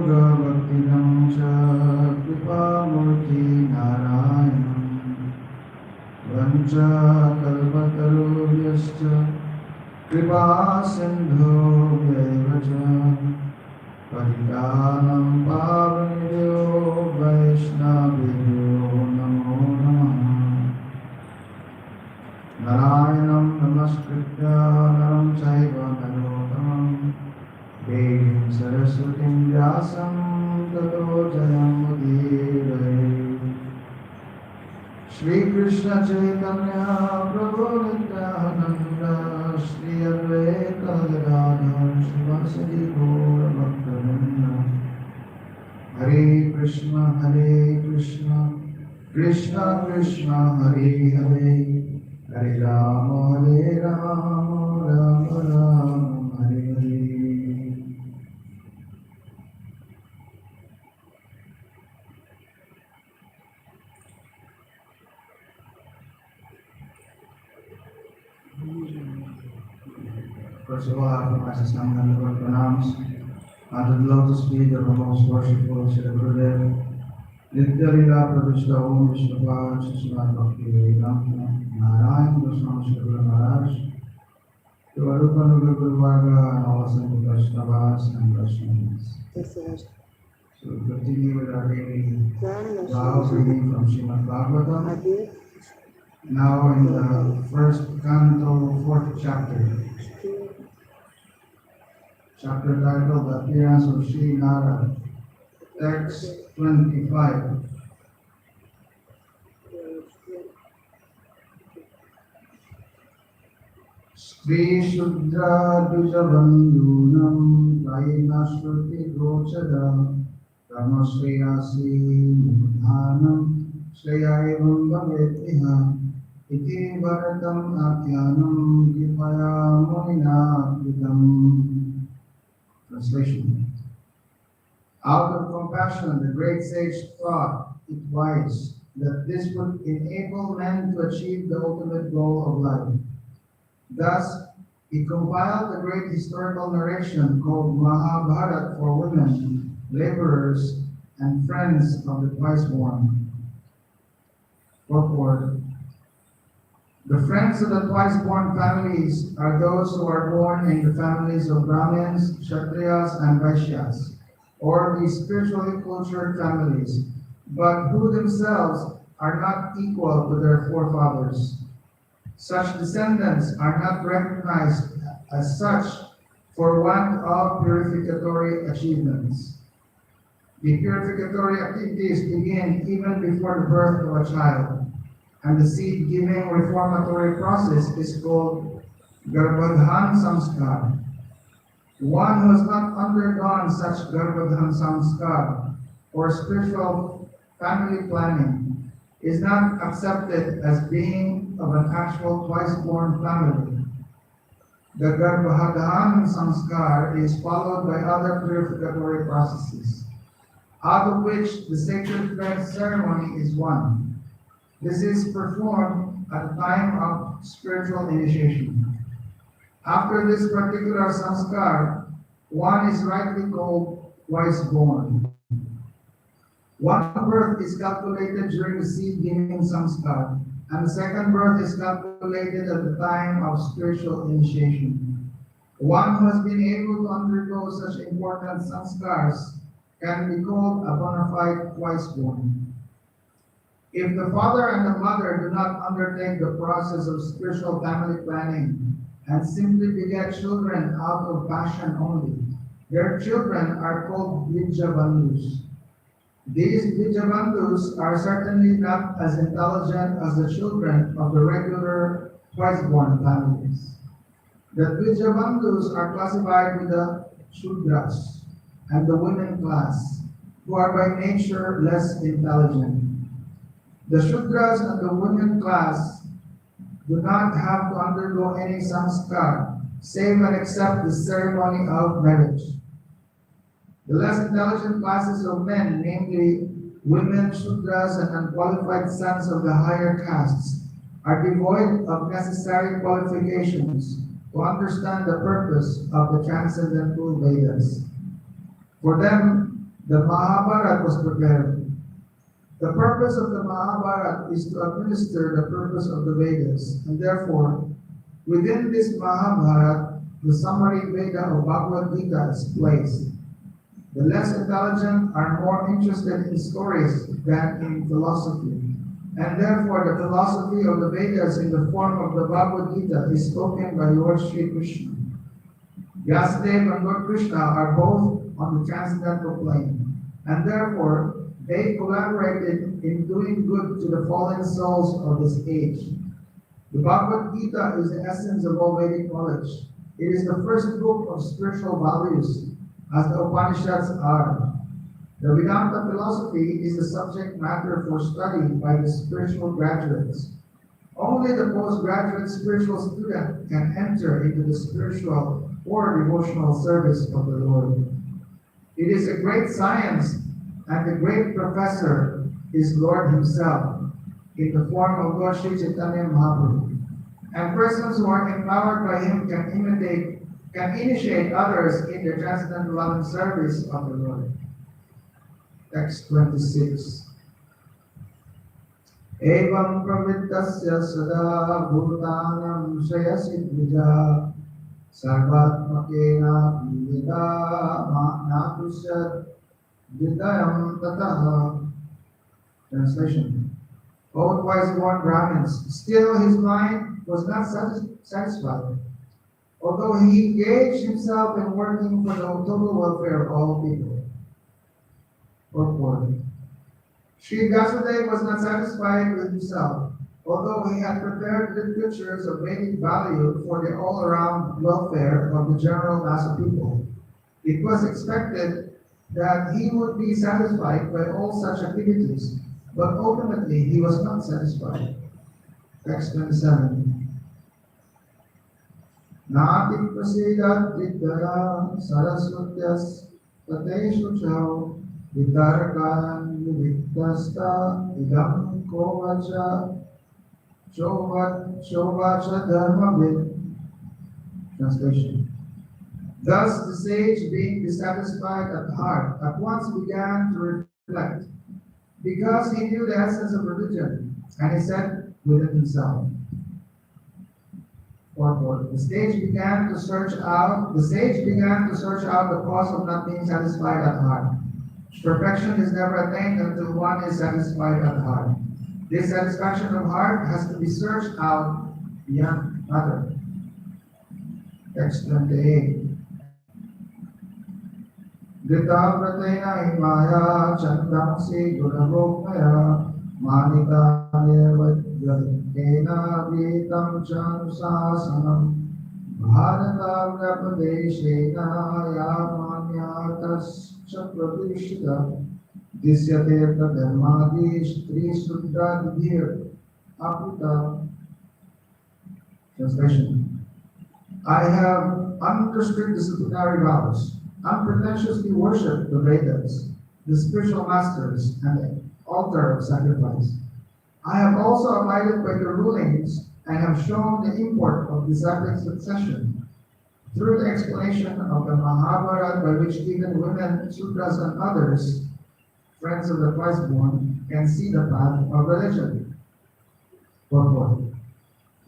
Bhaktinam cha Kripamurti Narayanam Vancha Kalpatarubhyascha Kripa Sindhu Vaivacha Patitanam Pavanebhyo Vaishnavibhyo Namo Namaha Narayanam Namaskritya Naram Chaiva Narottamam Devim Saraswatim Vyasam Tato Jayamudire Shri Krishna Chaitanya Prabhu Nityananda Shri Advaita Gadadhar Shivasadi Gaura Bhaktivinoda Hare Krishna Krishna Krishna Hare Hare Hare Rama Rama Rama Hare Hare. First of all, I offer my Sangha pranams unto the lotus feet of the most worshipful Sri Gurudev, Nitya Lila Pradishta Om Vishnupada Shishmad Bhakti Vedanta Narayan Goswami Sri Guru Maharaj, to Arupanuga Guru Varga and all Sangha Vaishnavas and Vaishnavas. So we continue with our daily vows reading from Srimad Bhagavatam. Now in the first canto, fourth chapter. Chapter titled The Appearance of Sri Nara, text 25. Sri Shudra Dvijabandhunam Kaina Shruti Gochara Rama Shriyasi Mudhanam Shriyaivam Bhavetniha Iti Bharatam Akyanam Kipaya Munina Kritam. Translation. Out of compassion, the great sage thought it wise that this would enable men to achieve the ultimate goal of life. Thus, he compiled a great historical narration called Mahabharata for women, laborers, and friends of the twice-born. Purport. The friends of the twice-born families are those who are born in the families of Brahmins, Kshatriyas, and Vaishyas, or the spiritually cultured families, but who themselves are not equal to their forefathers. Such descendants are not recognized as such for want of purificatory achievements. The purificatory activities begin even before the birth of a child, and the seed-giving reformatory process is called Garbhadhan Samskar. One who has not undergone such Garbhadhan Samskar or spiritual family planning is not accepted as being of an actual twice-born family. The Garbhadhan Samskar is followed by other purificatory processes, out of which the sacred thread ceremony is one. This is performed at the time of spiritual initiation. After this particular samskar, one is rightly called twice-born. One birth is calculated during the seed-giving samskar, and the second birth is calculated at the time of spiritual initiation. One who has been able to undergo such important samskars can be called a bona fide twice-born. If the father and the mother do not undertake the process of spiritual family planning and simply beget children out of passion only, their children are called Dvijabandhus. These Dvijabandhus are certainly not as intelligent as the children of the regular twice-born families. The Dvijabandhus are classified with the Shudras and the women class, who are by nature less intelligent. The Shudras and the women class do not have to undergo any samskar, save and except the ceremony of marriage. The less intelligent classes of men, namely women, Shudras, and unqualified sons of the higher castes, are devoid of necessary qualifications to understand the purpose of the transcendental Vedas. For them, the Mahabharata was prepared. The purpose of the Mahabharata is to administer the purpose of the Vedas, and therefore, within this Mahabharata, the summary Veda of Bhagavad Gita is placed. The less intelligent are more interested in stories than in philosophy, and therefore the philosophy of the Vedas in the form of the Bhagavad Gita is spoken by Lord Sri Krishna. Vyasadeva and Lord Krishna are both on the transcendental plane, and therefore they collaborated in doing good to the fallen souls of this age. The Bhagavad Gita is the essence of all Vedic knowledge. It is the first book of spiritual values, as the Upanishads are. The Vedanta philosophy is the subject matter for study by the spiritual graduates. Only the postgraduate spiritual student can enter into the spiritual or devotional service of the Lord. It is a great science, and the great professor is Lord Himself, in the form of Lord Sri Chaitanya Mahaprabhu. And persons who are empowered by Him can initiate others in the transcendental loving service of the Lord. Text 26. Evam pravittasya sada bhutanam shreyasi dvija sarvatmakena piyata natushat vidayam tataha. Translation. O twice-born Brahmins, still his mind was not satisfied, although he engaged himself in working for the total welfare of all people. Purport. Sri Vyasadeva was not satisfied with himself, although he had prepared literatures of Vedic value for the all-around welfare of the general mass of people. It was expected that he would be satisfied by all such activities, but ultimately he was not satisfied. Text 27. Nati prasidat vidya saraswatyas tateshu chau vitarkan viviktasta idam kovacha chovacha dharmavid. Translation. Thus the sage, being dissatisfied at heart, at once began to reflect, because he knew the essence of religion, and he said within himself. The sage began to search out the cause of not being satisfied at heart. Perfection is never attained until one is satisfied at heart. This satisfaction of heart has to be searched out beyond other. Text 28. Gita pratena himaya chandamsi gunavokmaya manita nirvajyatena vitam chansasanam bharata vyapadeshena yamanyatas chakradishita disyate pradharmadish tri suddha didhir aputa. Translation. I have understood disciplinary vows, unpretentiously worshipped the Vedas, the spiritual masters, and the altar of sacrifice. I have also abided by the rulings and have shown the import of disciplic succession through the explanation of the Mahabharata, by which even women, sutras, and others, friends of the twice-born, can see the path of religion. Purport.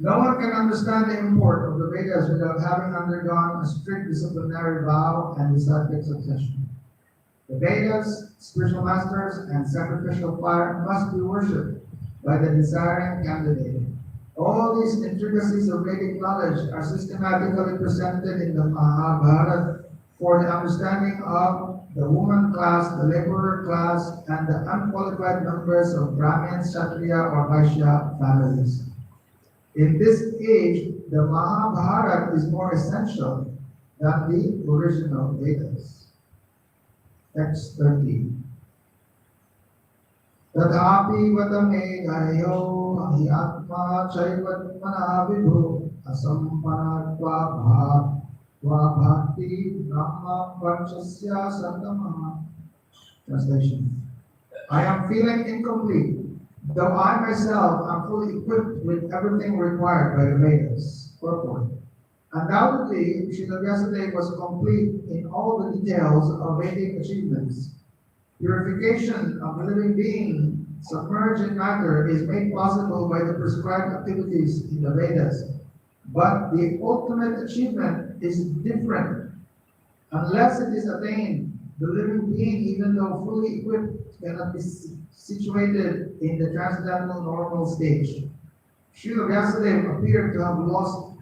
No one can understand the import of the Vedas without having undergone a strict disciplinary vow and disciplic succession. The Vedas, spiritual masters, and sacrificial fire must be worshipped by the desiring candidate. All these intricacies of Vedic knowledge are systematically presented in the Mahabharata for the understanding of the woman class, the laborer class, and the unqualified members of Brahmin, Kshatriya, or Vaishya families. In this age, the Mahabharata is more essential than the original Vedas. Text 30. Tadhapi vadame gayo ahyatma chaivatmana vibhu asampanatva bhakti brahma panchasya santamaha. Translation. I am feeling incomplete, though I myself am fully equipped with everything required by the Vedas. Purport. Undoubtedly, Srila Vyasadeva was complete in all the details of Vedic achievements. Purification of the living being submerged in matter is made possible by the prescribed activities in the Vedas. But the ultimate achievement is different. Unless it is attained, the living being, even though fully equipped, cannot be situated in the transcendental normal stage. Srila Vyasadeva appeared to have lost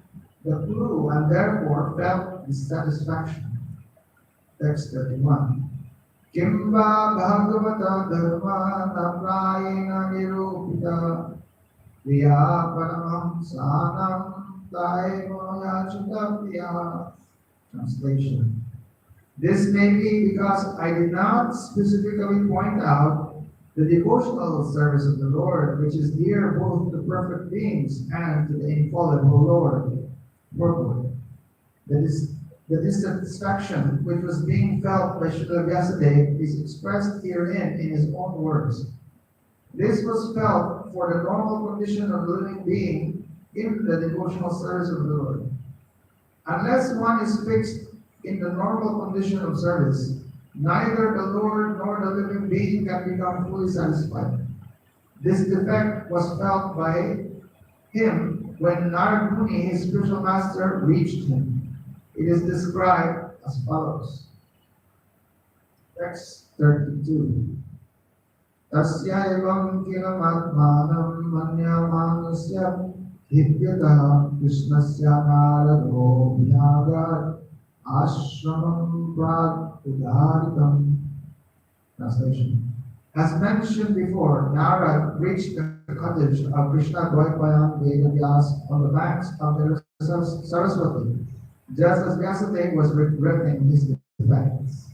the clue and therefore felt dissatisfaction. Text 31. Kimba bhagavata dharma naprayena nirupita priya paramam sanam taimo yachitapya. Translation. This may be because I did not specifically point out the devotional service of the Lord, which is dear both to perfect beings and to the infallible Lord. Purport. The dissatisfaction which was being felt by Srila Vyasadeva is expressed herein in his own words. This was felt for the normal condition of the living being in the devotional service of the Lord. Unless one is fixed in the normal condition of service, neither the Lord nor the living being can become fully satisfied. This defect was felt by him when Narad Muni, his spiritual master, reached him. It is described as follows. Text 32. Tasya evam kilam atmanam manyamanasya hidyata krishnasya narado vyagat ashramam prag udharitam. Translation. As mentioned before, Narad reached the cottage of Krishna Dvaipayan Vedavyas on the banks of the Saraswati, just as Vyasadeva was regretting his defects.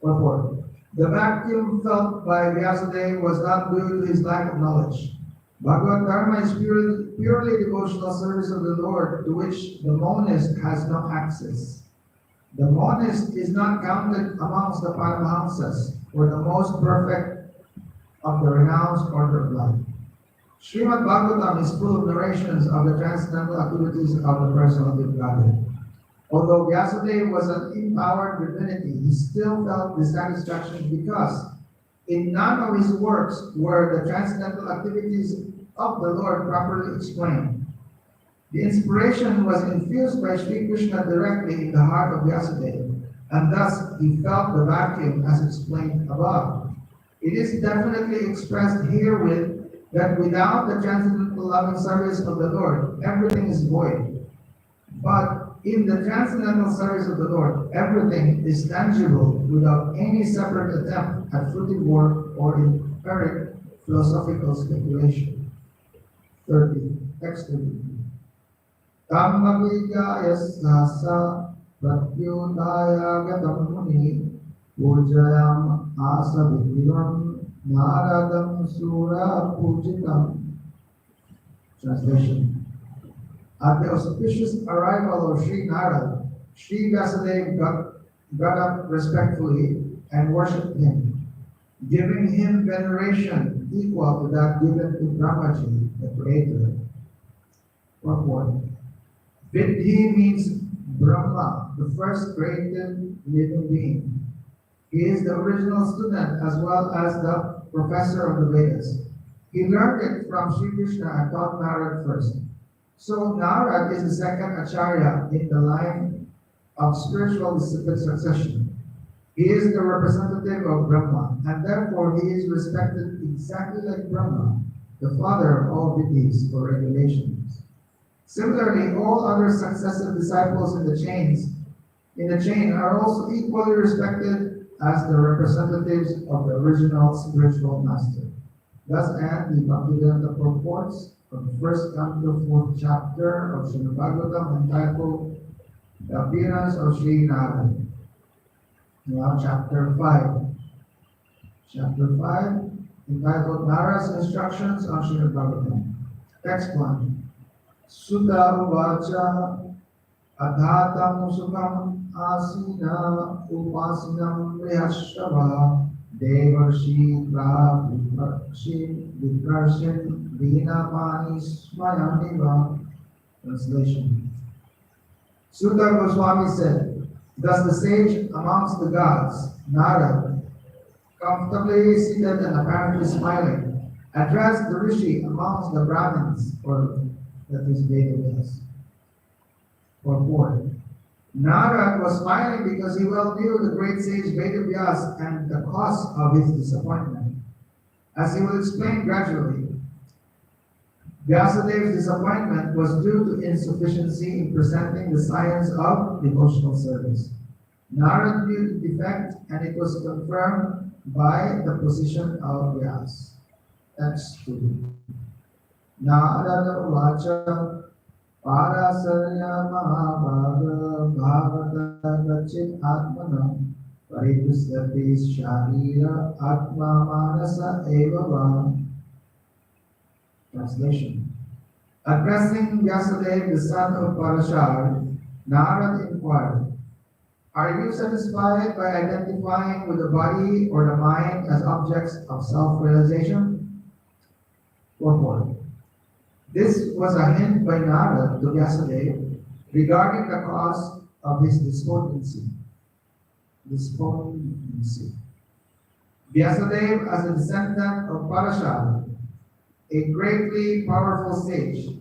Purport. The vacuum felt by Vyasadeva was not due to his lack of knowledge. Bhagavad Dharma is purely devotional service of the Lord, to which the monist has no access. The monist is not counted amongst the Paramahamsas, or the most perfect of the renounced order of life. Srimad Bhagavatam is full of narrations of the transcendental activities of the personality of Godhead. Although Vyasadeva was an empowered divinity, he still felt dissatisfaction because in none of his works were the transcendental activities of the Lord properly explained. The inspiration was infused by Sri Krishna directly in the heart of Vyasadeva, and thus he felt the vacuum as explained above. It is definitely expressed herewith that without the transcendental loving service of the Lord, everything is void. But in the transcendental service of the Lord, everything is tangible without any separate attempt at fruitive work or empiric philosophical speculation. 30. Text 30. Tamma vijayasasa pratyudaya gatam muni pujayam asavidivam naradam sura pujitam. Translation. At the auspicious arrival of Sri Narad, Sri Vyasadeva got up respectfully and worshipped him, giving him veneration equal to that given to Brahmaji, the creator. Purport. Vidhi means Brahma, the first created living being. He is the original student as well as the professor of the Vedas. He learned it from Sri Krishna and taught Narad first. So Narad is the second Acharya in the line of spiritual discipline succession. He is the representative of Brahma, and therefore he is respected exactly like Brahma, the father of all vidhis or regulations. Similarly, all other successive disciples in the chain are also equally respected as the representatives of the original spiritual master. Thus end the Bhaktivedanta purports from the first canto, fourth chapter of Srimad Bhagavatam, entitled The Appearance of Sri Narada. Now chapter 5. Chapter 5, entitled Narada's Instructions on Srimad Bhagavatam. Text 1. Sutta uvacha adhatam sukham asina upasinam vrihashava devarshi pravikshi vikrarshin vinamani smayaniva. Translation. Sutta Goswami said, thus the sage amongst the gods, Narada, comfortably seated and apparently smiling, addressed the rishi amongst the Brahmins, or that is Vedas, or four. Narad was smiling because he well knew the great sage Vedavyas and the cause of his disappointment. As he will explain gradually, Vyasadev's disappointment was due to insufficiency in presenting the science of devotional service. Narad viewed the defect and it was confirmed by the position of Vyas. That's 2. Narada Vacha Parasarya Mahabhaga Bhavata Gachit Atmana Paridusyati Sharira Atma Manasa Eva Va. Translation. Addressing Vyasadeva, the son of Parashar, Narad inquired, "Are you satisfied by identifying with the body or the mind as objects of self-realization?" Purport. This was a hint by Narad to Vyasadeva regarding the cause of his despondency. Vyasadeva, as a descendant of Parashar, a greatly powerful sage,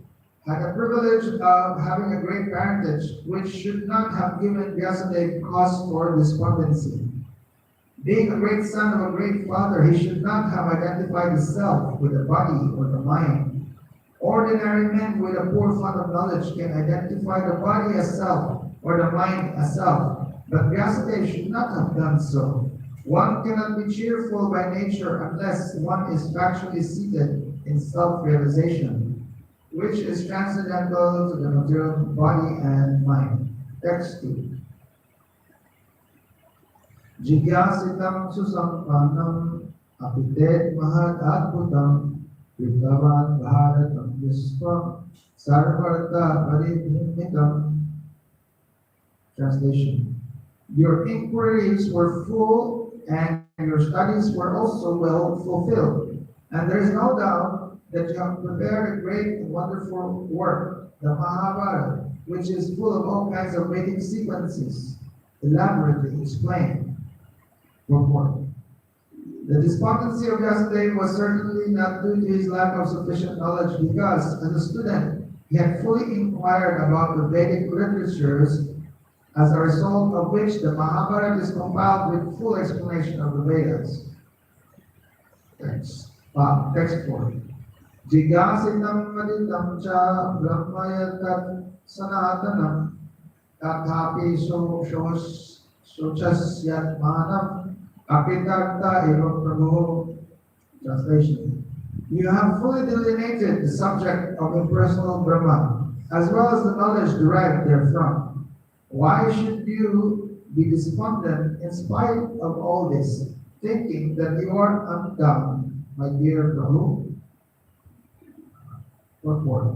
had the privilege of having a great parentage which should not have given Vyasadeva cause for despondency. Being a great son of a great father, he should not have identified himself with the body or the mind. Ordinary men with a poor fund of knowledge can identify the body as self or the mind as self, but Vyasadeva should not have done so. One cannot be cheerful by nature unless one is factually seated in self-realization, which is transcendental to the material body and mind. Text 2. Jigyasitam susampannam apitet mahad adbhutam vidavat bharatam vishwam sarvarta paridhimitam. Translation. Your inquiries were full and your studies were also well fulfilled. And there is no doubt that you have prepared a great and wonderful work, the Mahabharata, which is full of all kinds of Vedic sequences, elaborately explained. Purport. The despondency of Vyasadeva was certainly not due to his lack of sufficient knowledge because, as a student, he had fully inquired about the Vedic literatures, as a result of which the Mahabharata is compiled with full explanation of the Vedas. Text 4. Jigyasitam maditam cha brahmayatat sanatanam tathapi shochasyat manam apitartha eva prabhu. Translation. You have fully delineated the subject of impersonal Brahma, as well as the knowledge derived therefrom. Why should you be despondent in spite of all this, thinking that you are undone, my dear Prabhu? Purport.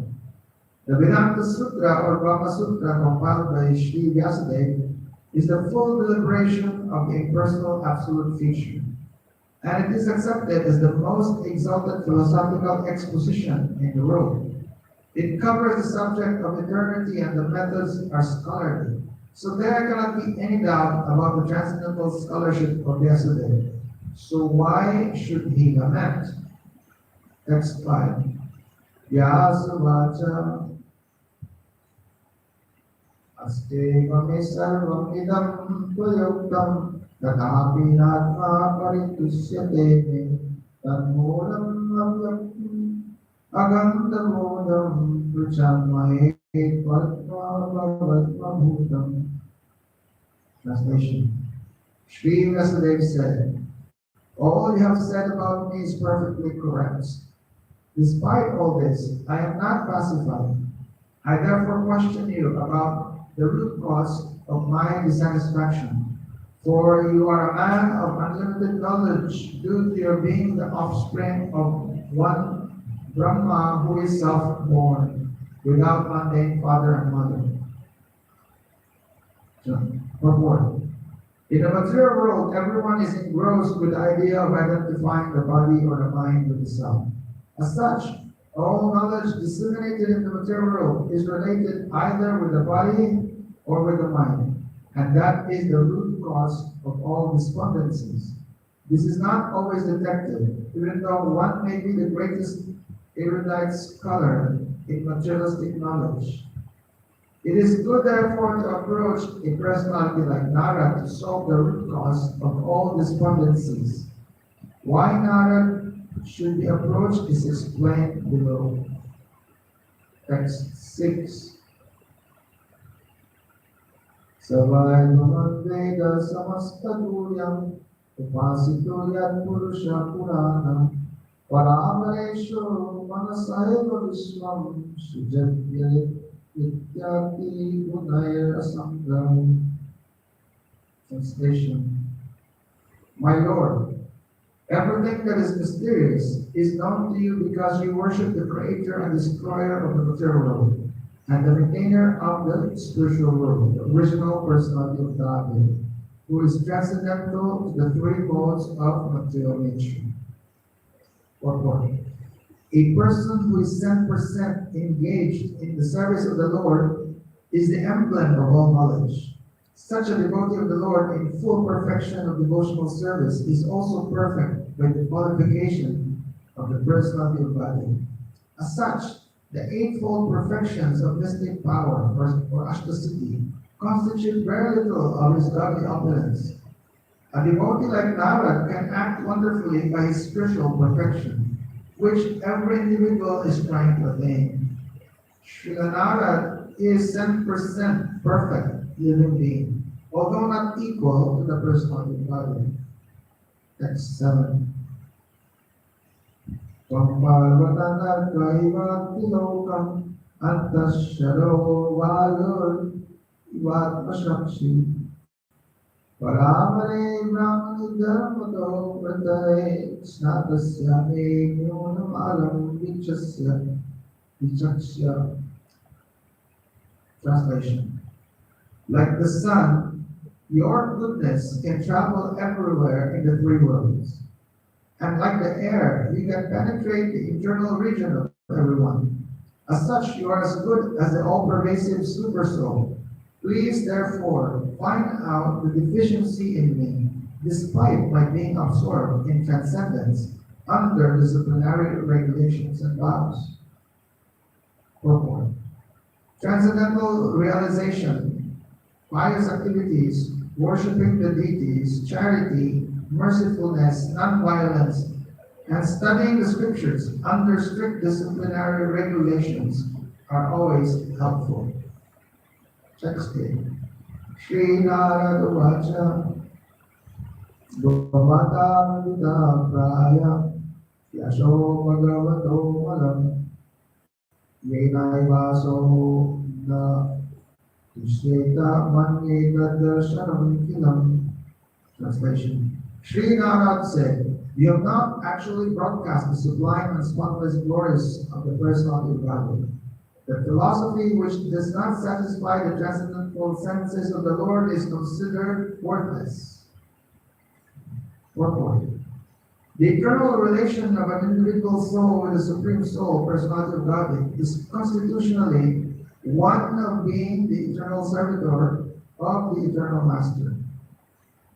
The Vedanta Sutra or Brahma Sutra compiled by Sri Vyasadeva is the full deliberation of the impersonal absolute feature, and it is accepted as the most exalted philosophical exposition in the world. It covers the subject of eternity and the methods are scholarly, so there cannot be any doubt about the transcendental scholarship of Vyasadeva. So why should he lament? Text 5. Vyasavacha astevame sarvam idam tvayuktam tatapi natma paritusyate me tanmoolam avyaktam agandamodam pruchamahe tvatma bhavatma bhutam. Translation. Sri Vyasadeva said, "All you have said about me is perfectly correct. Despite all this, I am not pacified. I therefore question you about the root cause of my dissatisfaction. For you are a man of unlimited knowledge due to your being the offspring of one Brahma who is self-born, without mundane father and mother." Purport. In the material world, everyone is engrossed with the idea of identifying the body or the mind with the self. As such, all knowledge disseminated in the material world is related either with the body or with the mind, and that is the root cause of all despondencies. This is not always detected, even though one may be the greatest erudite scholar in materialistic knowledge. It is good, therefore, to approach a personality like Narad to solve the root cause of all despondencies. Why Narad should be approached is explained below. Text 6. Savai Veda Samastaduyam Upasito Yad Purusha Purana Paramaresho Manasaiva Vishwam Sujatya Ityati Gunaya Sangam. Translation. My Lord, everything that is mysterious is known to you because you worship the Creator and Destroyer of the material world, and the maintainer of the spiritual world, the original personality of Godhead, who is transcendental to the three modes of material nature. Or a person who is 10% engaged in the service of the Lord is the emblem of all knowledge. Such a devotee of the Lord in full perfection of devotional service is also perfect by the qualification of the personality of Godhead. As such, the eightfold perfections of mystic power, or Ashtasiddhi, constitute very little of his godly opulence. A devotee like Narad can act wonderfully by his spiritual perfection, which every individual is trying to attain. Srila Narad is 10% perfect living being, although not equal to the personality of Godhead. Text 7. Parvatana Kaivatilokam Antasharo Valur Ivatmashakshi Paramare Brahmani Dharmato Vratae Snatasyame Nyonamalam Vichaksya. Translation. Like the sun, your goodness can travel everywhere in the three worlds. And like the air, you can penetrate the internal region of everyone. As such, you are as good as the all-pervasive super soul. Please, therefore, find out the deficiency in me, despite my being absorbed in transcendence under disciplinary regulations and vows. Purport. Transcendental realization, pious activities, worshipping the deities, charity, mercifulness, non-violence, and studying the scriptures under strict disciplinary regulations are always helpful. Text 8. Shri Narada Vacha Bhavata Vida Praya Yasho Bhagavato Malam Yenai Vaso Na Tishreta Manyeta Darshanam Kilam. Translation. Sri Narad said, "You have not actually broadcast the sublime and spotless glories of the personality of Godhead. The philosophy which does not satisfy the transcendental senses of the Lord is considered worthless." Purport. The eternal relation of an individual soul with the Supreme Soul, personality of Godhead, is constitutionally one of being the eternal servitor of the eternal Master.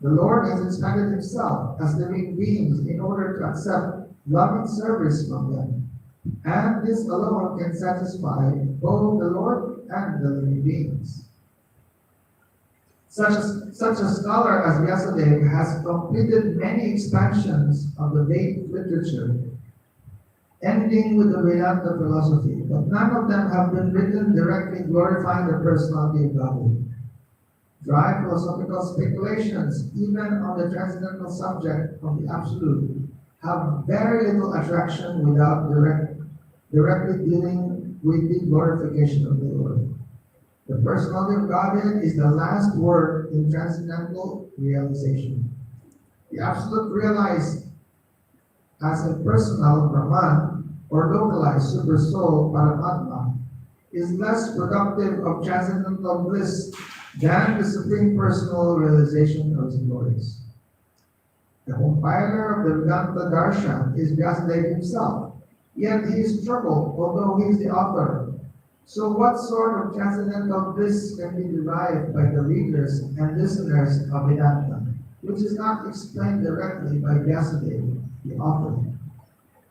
The Lord has expanded himself as living beings in order to accept loving service from them. And this alone can satisfy both the Lord and the living beings. Such a scholar as Vyasadeva has completed many expansions of the Vedic literature, ending with the Vedanta philosophy, but none of them have been written directly glorifying the personality of Godhead. Dry philosophical speculations, even on the transcendental subject of the Absolute, have very little attraction without directly dealing with the glorification of the Lord. The personality of Godhead is the last word in transcendental realization. The Absolute realized as a personal Brahman or localized super soul Paramatma is less productive of transcendental bliss than the supreme personal realization of his glories. The compiler of the Vedanta Darshan is Vyasadeva himself, yet he is troubled, although he is the author. So what sort of transcendental bliss can be derived by the readers and listeners of Vedanta? which is not explained directly by Vyasadeva, the author.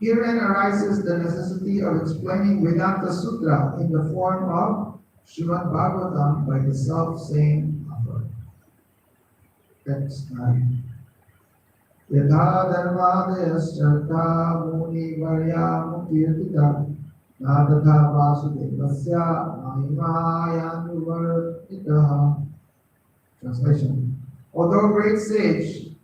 Herein arises the necessity of explaining Vedanta Sutra in the form of Srimad Bhagavatam by the self-same author. Text 9. Yatha dharmadayascha muni varyamukirtita nadatha vasudevasya mahimayanuvartitaha. Translation. Although great sage,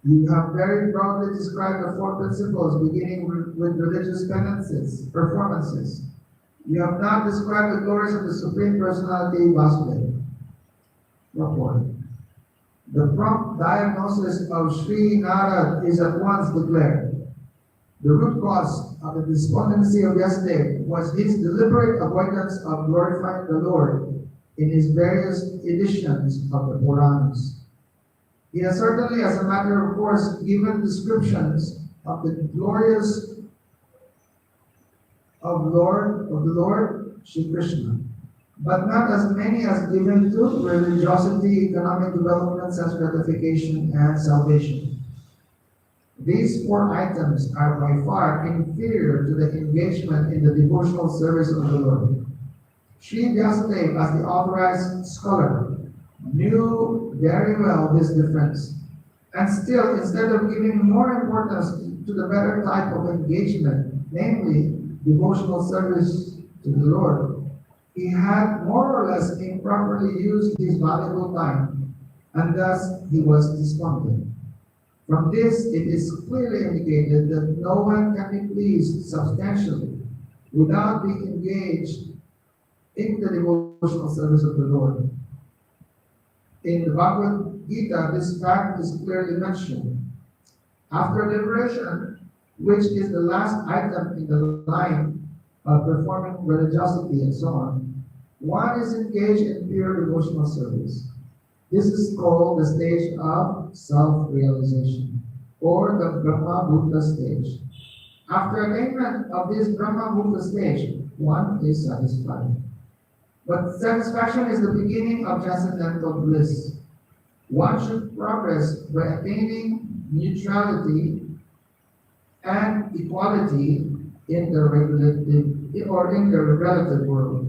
you have very broadly described the four principles beginning with religious penances, performances. You have not described the glories of the Supreme Personality Vasudeva. Report. The prompt diagnosis of Sri Narad is at once declared. The root cause of the despondency of Vyasadeva was his deliberate avoidance of glorifying the Lord in his various editions of the Puranas. He has certainly, as a matter of course, given descriptions of the glorious of the Lord Shri Krishna, but not as many as given to religiosity, economic development, self-gratification, and salvation. These four items are by far inferior to the engagement in the devotional service of the Lord. Sri Vyasadeva, as the authorized scholar, knew very well this difference, and still, instead of giving more importance to the better type of engagement, namely devotional service to the Lord, he had more or less improperly used his valuable time, and thus he was despondent. From this, it is clearly indicated that no one can be pleased substantially without being engaged in the devotional service of the Lord. In the Bhagavad Gita, this fact is clearly mentioned. After liberation, which is the last item in the line of performing religiosity and so on, one is engaged in pure devotional service. This is called the stage of self-realization, or the Brahma Bhuta stage. After attainment of this Brahma Bhuta stage, one is satisfied. But satisfaction is the beginning of transcendental bliss. One should progress by attaining neutrality and equality in the relative world.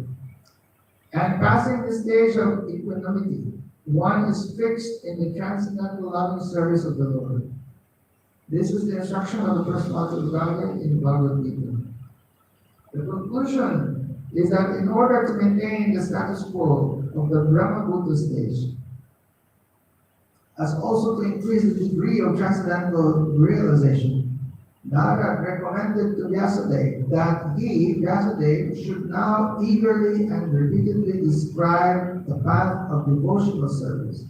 And passing the stage of equanimity, one is fixed in the transcendental loving service of the Lord. This is the instruction of the personality of Godhead in Bhagavad Gita. The conclusion is that in order to maintain the status quo of the Brahma Bhuta stage, as also to increase the degree of transcendental realization, Narad recommended to Vyasadeva that he, Vyasadeva, should now eagerly and repeatedly describe the path of devotional service.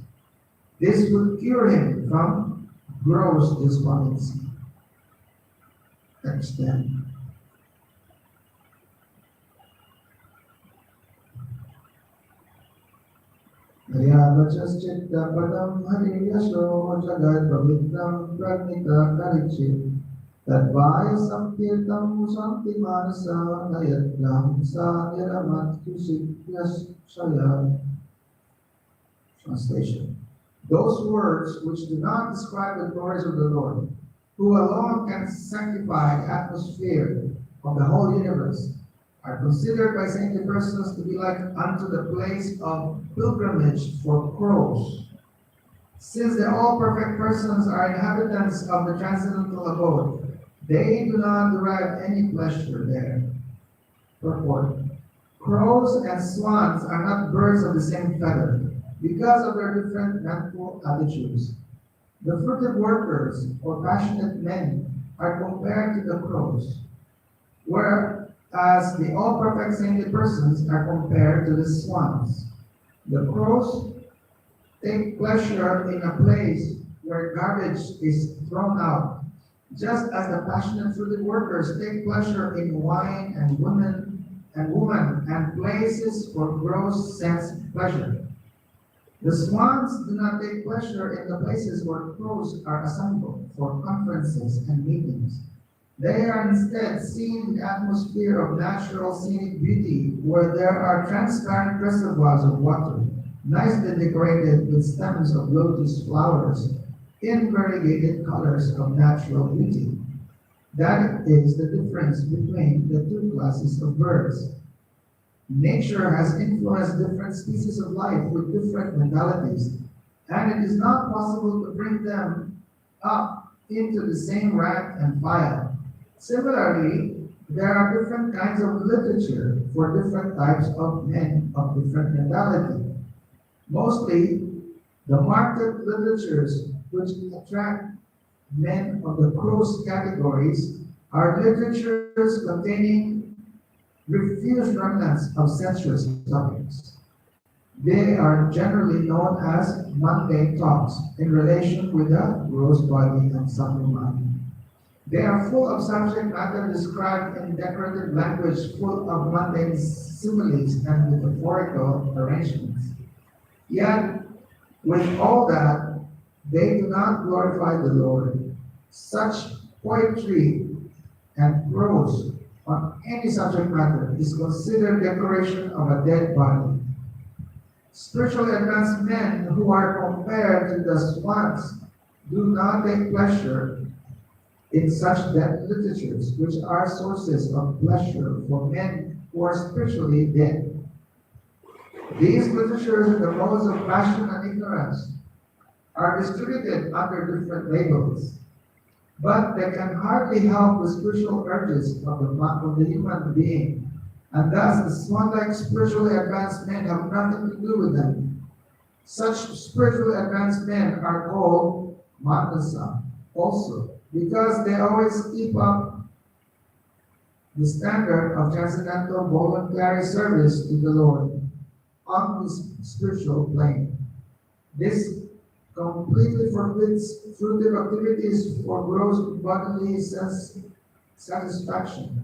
This would cure him from gross despondency. Text 10. Yavachaschittapadam hariyasho jagad pavitram pragnita karikshit tadvaya samtirtam musanti manasa nayatlam sa niramat kusikyashaya. Translation. Those words which do not describe the glories of the Lord, who alone can sanctify the atmosphere of the whole universe, are considered by saintly persons to be like unto the place of pilgrimage for crows. Since the all-perfect persons are inhabitants of the transcendental abode, they do not derive any pleasure there. Purport. Crows and swans are not birds of the same feather because of their different mental attitudes. The fruitive workers or passionate men are compared to the crows, whereas the all-perfect saintly persons are compared to the swans. The crows take pleasure in a place where garbage is thrown out, just as the passionate fruitive workers take pleasure in wine and women and places for gross sense pleasure. The swans do not take pleasure in the places where crows are assembled for conferences and meetings. They are instead seen in the atmosphere of natural scenic beauty, where there are transparent reservoirs of water, nicely decorated with stems of lotus flowers, in variegated colors of natural beauty. That is the difference between the two classes of birds. Nature has influenced different species of life with different mentalities, and it is not possible to bring them up into the same rank and file. Similarly, there are different kinds of literature for different types of men of different mentality. Mostly, the market literatures which attract men of the gross categories are literatures containing refused remnants of sensuous topics. They are generally known as mundane talks in relation with the gross body and subtle mind. They are full of subject matter described in decorative language full of mundane similes and metaphorical arrangements. Yet, with all that, they do not glorify the Lord. Such poetry and prose on any subject matter is considered decoration of a dead body. Spiritually advanced men who are compared to the swans do not take pleasure in such dead literatures, which are sources of pleasure for men who are spiritually dead. These literatures in the modes of passion and ignorance are distributed under different labels, but they can hardly help the spiritual urges of the human being, and thus the swan-like spiritually advanced men have nothing to do with them. Such spiritually advanced men are called Manasa also, because they always keep up the standard of transcendental voluntary service to the Lord on this spiritual plane. This completely forbids fruitive activities for gross bodily satisfaction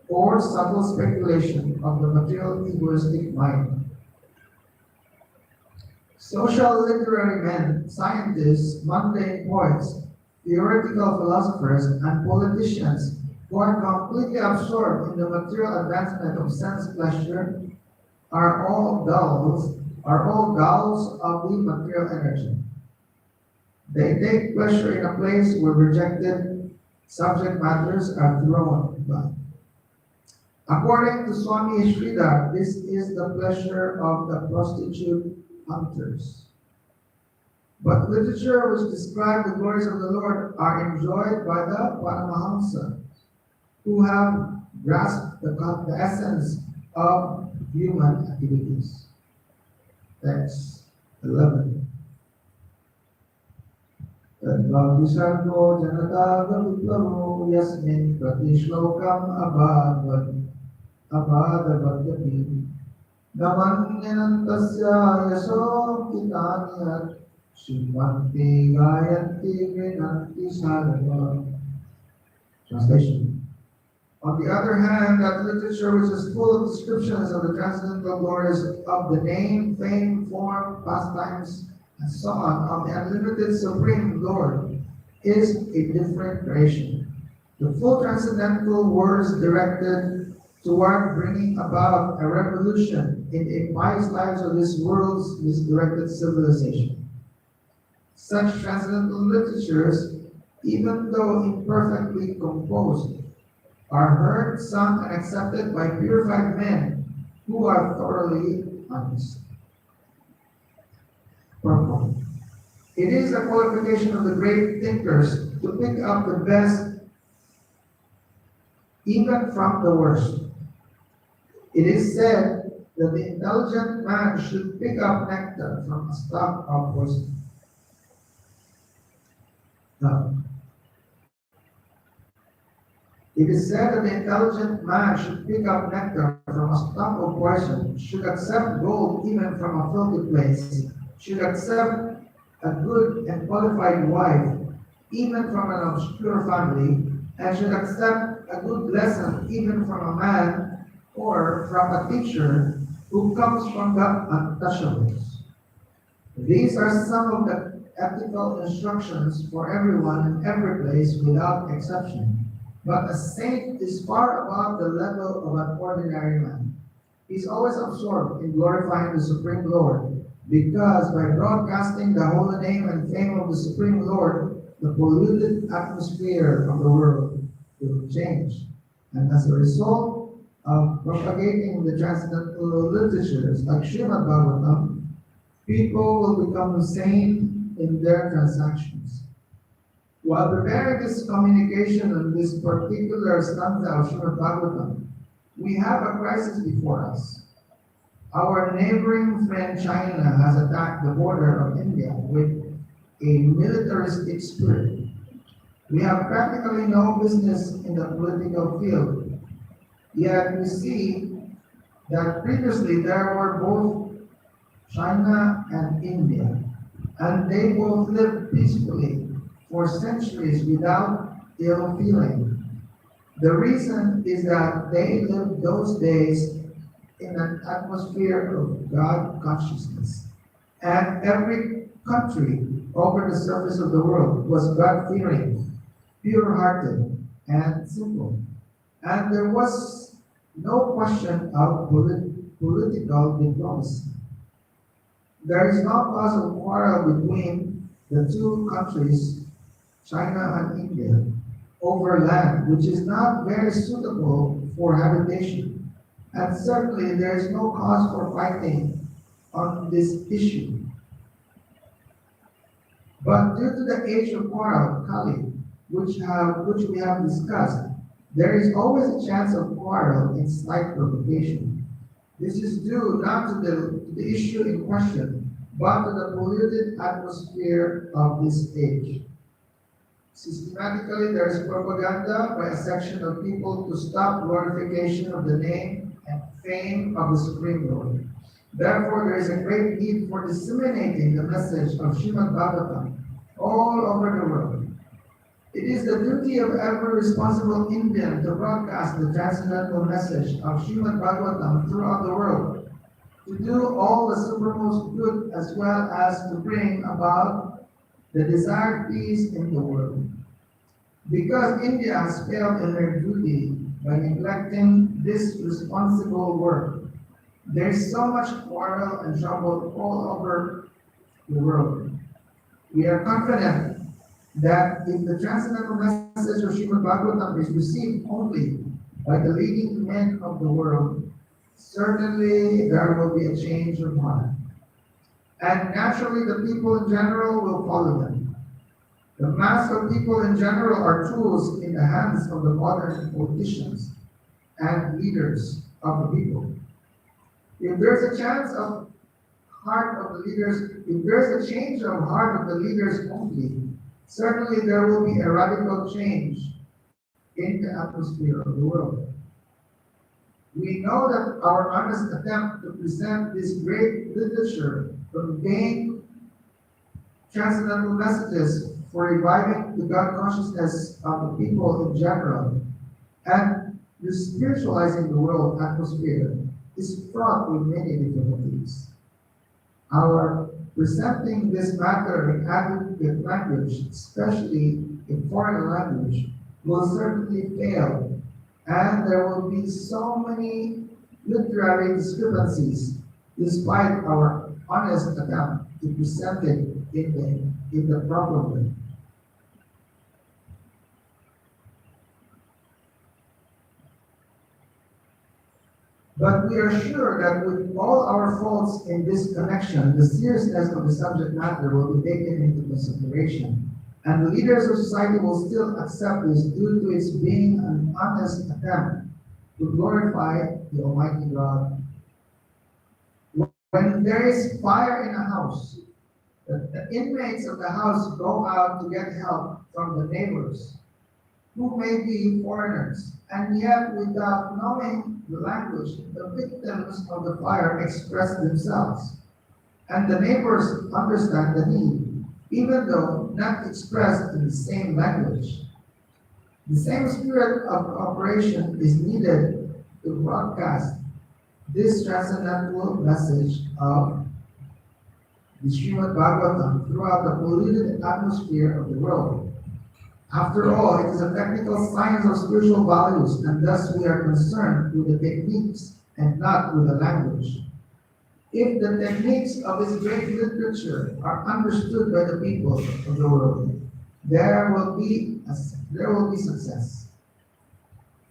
or subtle speculation of the material egoistic mind. Social literary men, scientists, mundane poets, theoretical philosophers, and politicians who are completely absorbed in the material advancement of sense pleasure are all gulls of the material energy. They take pleasure in a place where rejected subject matters are thrown by. According to Swami Sridhar, this is the pleasure of the prostitute hunters. But literature which describe the glories of the Lord are enjoyed by the Paramahamsa, who have grasped the essence of human activities. Text 11. Tadvavisargo janataga viplavo yasmin pratishlokam abhadavadyapi namanyanantasya yaso kitanyat Shrimanti Gayanti Vinanti Sadhava. Translation. On the other hand, that literature which is full of descriptions of the transcendental glories of the name, fame, form, pastimes, and so on of the unlimited Supreme Lord is a different creation. The full transcendental words directed toward bringing about a revolution in the pious lives of this world's misdirected civilization. Such transcendental literatures, even though imperfectly composed, are heard, sung, and accepted by purified men who are thoroughly honest. Purport. It is a qualification of the great thinkers to pick up the best even from the worst. It is said that the intelligent man should pick up nectar from a stalk of poison. It is said that the intelligent man should pick up nectar from a stalk of poison, should accept gold even from a filthy place, should accept a good and qualified wife even from an obscure family, and should accept a good lesson even from a man or from a teacher who comes from the untouchables. These are some of the ethical instructions for everyone in every place without exception. But a saint is far above the level of an ordinary man. He is always absorbed in glorifying the Supreme Lord, because by broadcasting the holy name and fame of the Supreme Lord, the polluted atmosphere of the world will change. And as a result of propagating the transcendental literatures like Srimad Bhagavatam, people will become sane in their transactions. While preparing this communication on this particular stanza of Srimad Bhagavatam, we have a crisis before us. Our neighboring friend China has attacked the border of India with a militaristic spirit. We have practically no business in the political field. Yet we see that previously there were both China and India, and they both lived peacefully for centuries without ill feeling. The reason is that they lived those days in an atmosphere of God consciousness. And every country over the surface of the world was God-fearing, pure-hearted, and simple. And there was no question of political diplomacy. There is no cause of quarrel between the two countries, China and India, over land which is not very suitable for habitation. And certainly there is no cause for fighting on this issue. But due to the age of quarrel, Kali, which we have discussed, there is always a chance of quarrel and slight provocation. This is due not to the issue in question, but to the polluted atmosphere of this age. Systematically, there is propaganda by a section of people to stop glorification of the name and fame of the Supreme Lord. Therefore, there is a great need for disseminating the message of Srimad Bhagavatam all over the world. It is the duty of every responsible Indian to broadcast the transcendental message of Srimad Bhagavatam throughout the world, to do all the supermost good as well as to bring about the desired peace in the world. Because India has failed in her duty by neglecting this responsible work, there is so much quarrel and trouble all over the world. We are confident that if the transcendental message of Srimad Bhagavatam is received only by the leading men of the world, certainly there will be a change of heart. And naturally, the people in general will follow them. The mass of people in general are tools in the hands of the modern politicians and leaders of the people. If there's a chance of heart of the leaders, if there's a change of heart of the leaders only, certainly there will be a radical change in the atmosphere of the world. We know that our honest attempt to present this great literature conveying transcendental messages for reviving the God consciousness of the people in general and spiritualizing the world atmosphere is fraught with many difficulties. Our presenting this matter in adequate language, especially in foreign language, will certainly fail, and there will be so many literary discrepancies despite our honest attempt to present it in the proper way. But we are sure that with all our faults in this connection, the seriousness of the subject matter will be taken into consideration, and the leaders of society will still accept this due to its being an honest attempt to glorify the Almighty God. When there is fire in a house, the inmates of the house go out to get help from the neighbors, who may be foreigners, and yet without knowing the language, the victims of the fire express themselves. And the neighbors understand the need, even though not expressed in the same language. The same spirit of cooperation is needed to broadcast this transcendental message of the Srimad Bhagavatam throughout the polluted atmosphere of the world. After all, it is a technical science of spiritual values, and thus we are concerned with the techniques and not with the language. If the techniques of his great literature are understood by the people of the world, there will be success.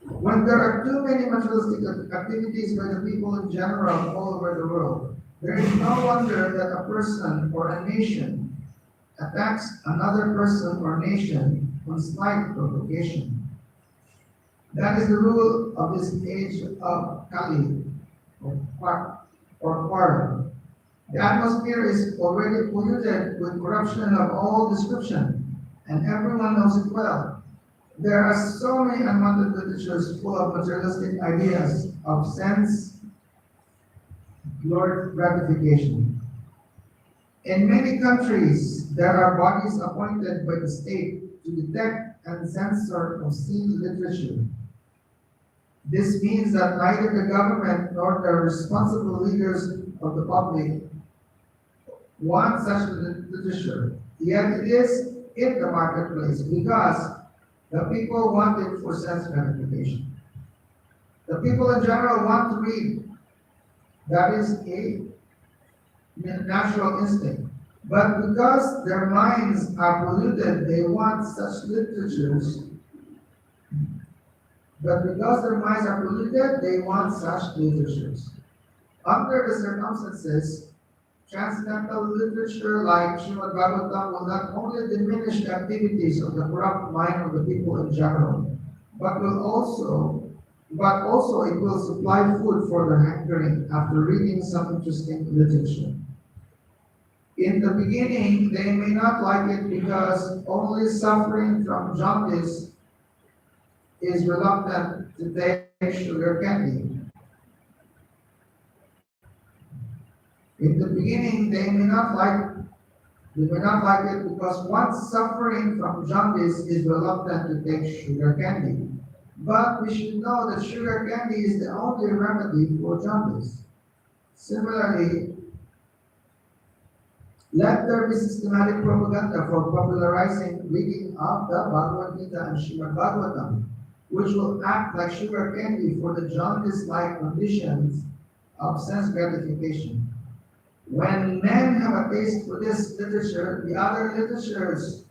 When there are too many materialistic activities by the people in general all over the world, there is no wonder that a person or a nation attacks another person or nation on slight provocation. That is the rule of this age of Kali, or quarrel. The atmosphere is already polluted with corruption of all description, and everyone knows it well. There are so many unwanted literatures full of materialistic ideas of sense gratification. In many countries, there are bodies appointed by the state to detect and censor obscene literature. This means that neither the government nor the responsible leaders of the public want such literature, yet it is in the marketplace because the people want it for sense gratification. The people in general want to read. That is a natural instinct. But because their minds are polluted, they want such literatures. Under the circumstances, transcendental literature like Srimad Bhagavatam will not only diminish the activities of the corrupt mind of the people in general, but also it will supply food for their hankering after reading some interesting literature. In the beginning, they may not like it because only suffering from jaundice is reluctant to take sugar candy. In the beginning, they may not like it because one suffering from jaundice is reluctant to take sugar candy. But we should know that sugar candy is the only remedy for jaundice. Similarly, let there be systematic propaganda for popularizing reading of the Bhagavad Gita and Srimad Bhagavatam, which will act like sugar candy for the jaundice-like conditions of sense gratification. When men have a taste for this literature, the other literatures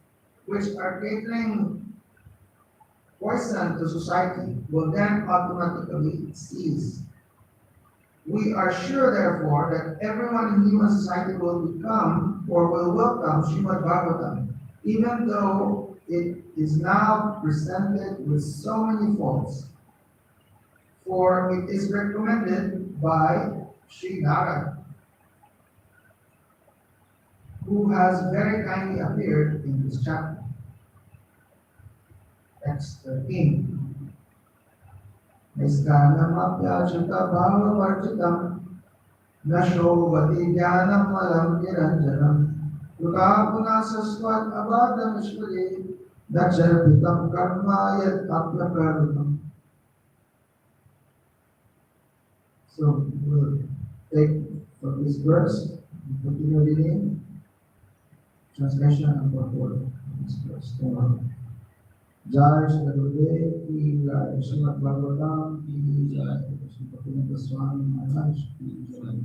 which are catering poison to society will then automatically cease. We are sure, therefore, that everyone in human society will become or will welcome Srimad Bhagavatam, even though it is now presented with so many faults. For it is recommended by Sri Narada, who has very kindly appeared in this chapter. Text 13. Niskanamapyachita bhavavarchitam nashovati jnanam malam niranjanam Kutapuna sasvat abadam ishvari Dacharpitam karma yat atmakarmam. So we'll take from this verse, continue reading, translation and purport of this verse tomorrow. Jai Shri Gurudev ki jai, Srimad Bhagavatam ki jai, Shri Bhaktivinoda Swami Maharaj ki jai.